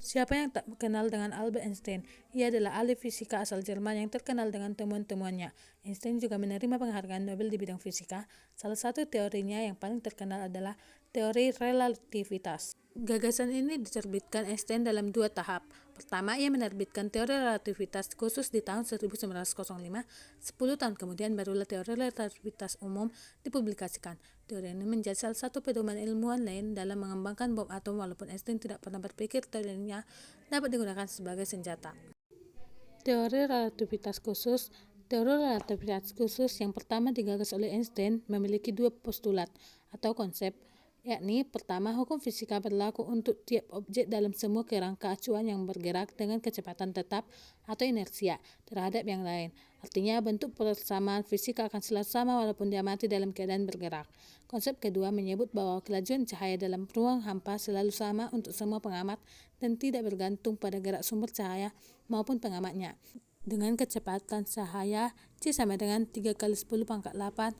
Siapa yang tak kenal dengan Albert Einstein? Ia adalah ahli fisika asal Jerman yang terkenal dengan temuan-temuannya. Einstein juga menerima penghargaan Nobel di bidang fisika. Salah satu teorinya yang paling terkenal adalah teori relativitas. Gagasan ini diterbitkan Einstein dalam 2 tahap. Pertama, ia menerbitkan teori relativitas khusus di tahun 1905. 10 tahun kemudian barulah teori relativitas umum dipublikasikan. Teori ini menjadi salah satu pedoman ilmuwan lain dalam mengembangkan bom atom, walaupun Einstein tidak pernah berpikir teorinya dapat digunakan sebagai senjata. Teori relativitas khusus yang pertama digagas oleh Einstein memiliki 2 postulat atau konsep, yakni pertama, hukum fisika berlaku untuk tiap objek dalam semua kerangka acuan yang bergerak dengan kecepatan tetap atau inersia terhadap yang lain. Artinya, bentuk persamaan fisika akan selalu sama walaupun dia mati dalam keadaan bergerak. Konsep kedua menyebut bahwa kelajuan cahaya dalam ruang hampa selalu sama untuk semua pengamat dan tidak bergantung pada gerak sumber cahaya maupun pengamatnya. Dengan kecepatan cahaya C sama dengan 3 kali 10 pangkat 8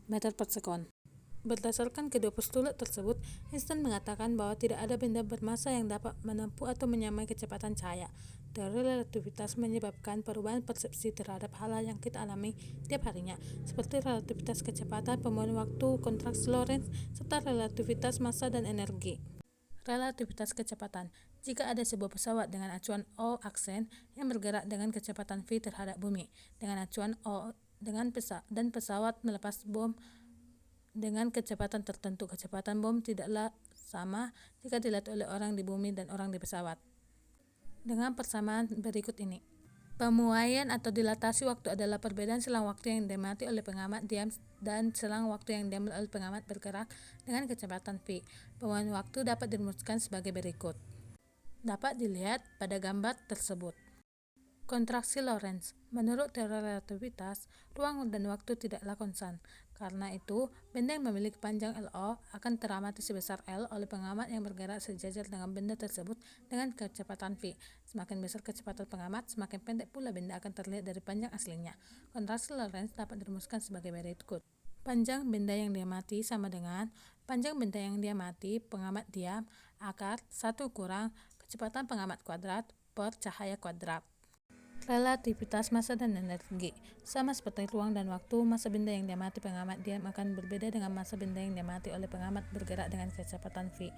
meter per sekon. Berdasarkan kedua postulat tersebut, Einstein mengatakan bahwa tidak ada benda bermassa yang dapat menempuh atau menyamai kecepatan cahaya. Teori relativitas menyebabkan perubahan persepsi terhadap hal-hal yang kita alami tiap harinya, seperti relativitas kecepatan, pemulihan waktu, kontraksi Lorentz, serta relativitas massa dan energi. Relativitas kecepatan. Jika ada sebuah pesawat dengan acuan O aksen yang bergerak dengan kecepatan v terhadap bumi dengan acuan O dan pesawat melepas bom dengan kecepatan tertentu, kecepatan bom tidaklah sama jika dilihat oleh orang di bumi dan orang di pesawat. Dengan persamaan berikut ini. Pemuaian atau dilatasi waktu adalah perbedaan selang waktu yang diamati oleh pengamat diam dan selang waktu yang diambil oleh pengamat bergerak dengan kecepatan v. Pemuaian waktu dapat dirumuskan sebagai berikut. Dapat dilihat pada gambar tersebut. Kontraksi Lorentz. Menurut teori relativitas, ruang dan waktu tidaklah konstan. Karena itu, benda yang memiliki panjang LO akan teramati sebesar L oleh pengamat yang bergerak sejajar dengan benda tersebut dengan kecepatan v. Semakin besar kecepatan pengamat, semakin pendek pula benda akan terlihat dari panjang aslinya. Kontraksi Lorentz dapat dirumuskan sebagai berikut. Panjang benda yang diamati sama dengan panjang benda yang diamati pengamat diam akar 1 kurang kecepatan pengamat kuadrat per cahaya kuadrat. Relativitas massa dan energi. Sama seperti ruang dan waktu, massa benda yang diamati pengamat diam akan berbeda dengan massa benda yang diamati oleh pengamat bergerak dengan kecepatan v.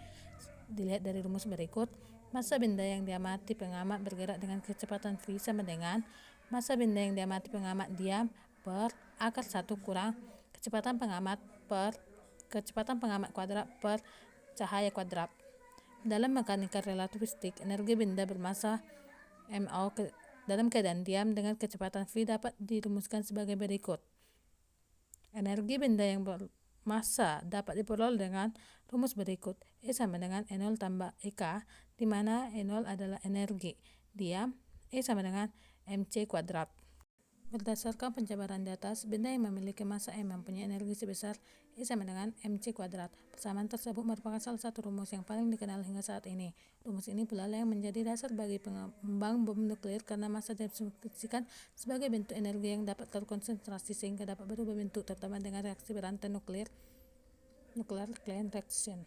Dilihat dari rumus berikut, massa benda yang diamati pengamat bergerak dengan kecepatan v sama dengan massa benda yang diamati pengamat diam per akar 1 kurang kecepatan pengamat kuadrat per cahaya kuadrat. Dalam mekanika relativistik, energi benda bermassa MO dalam keadaan diam dengan kecepatan v dapat dirumuskan sebagai berikut. Energi benda yang bermassa dapat diperoleh dengan rumus berikut. E sama dengan E0 tambah EK, di mana E0 adalah energi diam, E sama dengan mc kuadrat. Berdasarkan penjabaran di atas, benda yang memiliki massa M mempunyai energi sebesar E sama dengan mc kuadrat. Persamaan tersebut merupakan salah satu rumus yang paling dikenal hingga saat ini. Rumus ini pula yang menjadi dasar bagi pengembang bom nuklir karena massa didefinisikan sebagai bentuk energi yang dapat terkonsentrasi sehingga dapat berubah bentuk, terutama dengan reaksi berantai nuclear chain reaction.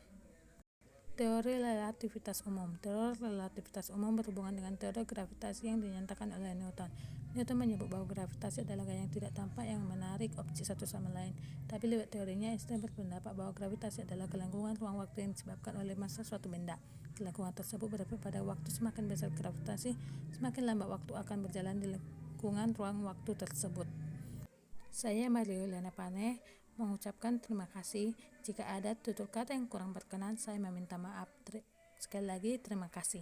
Teori relativitas umum. Teori relativitas umum berhubungan dengan teori gravitasi yang dinyatakan oleh Newton. Newton menyebut bahwa gravitasi adalah gaya yang tidak tampak yang menarik objek satu sama lain. Tapi lewat teorinya, Einstein berpendapat bahwa gravitasi adalah kelangsungan ruang waktu yang disebabkan oleh massa suatu benda. Kelangsungan tersebut berdampak pada waktu. Semakin besar gravitasi, semakin lambat waktu akan berjalan di lingkungan ruang waktu tersebut. Saya Mario Lena Pane mengucapkan terima kasih. Jika ada tutur kata yang kurang berkenan, saya meminta maaf. Sekali lagi terima kasih.